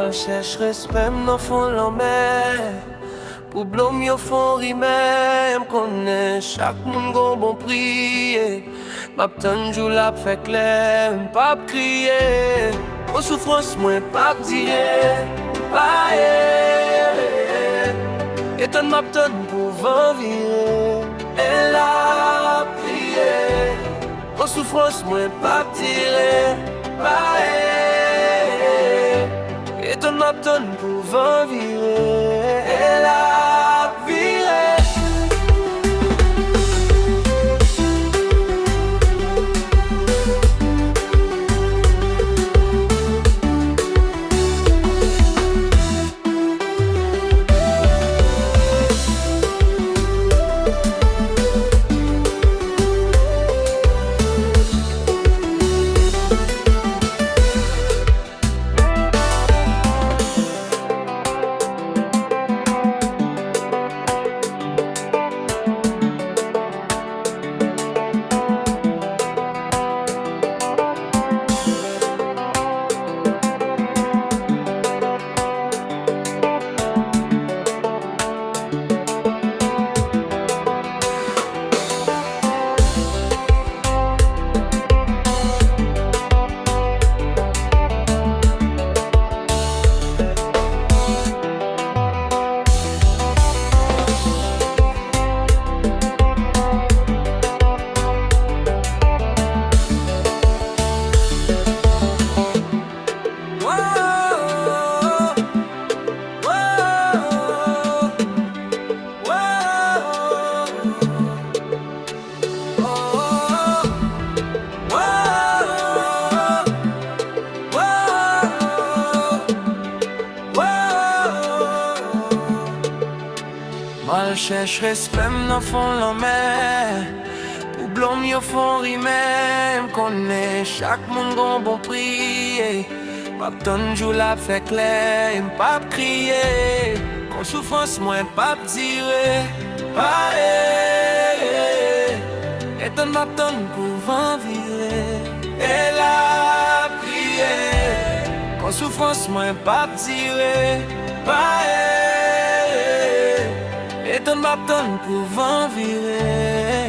Mal chèche respè m'nan fon lanmè. Pou blom yo fon rimè, m'konè chak moun gon bon priye. M'ap tanjou la fè klè, m'pap kriye. Kon soufrans mwen pap dire, paye. Eton m'ap tan pou van vire, el a priye. Kon soufrans mwen pap dire, paye. Eton m'ap tan pou van vire, el a vire. Mal chèche respè m'nan fon lanmè. Pou blom yo fon rimè, m'konè chak moun gon bon priye. M'ap tanjou la fè klè, m'pap kriye. Kon soufrans mwen pap dire, paye. Eton m'ap tan pou van vire, el a priye. Kon soufrans mwen pap dire, paye. Eton m'ap tan pou van vire.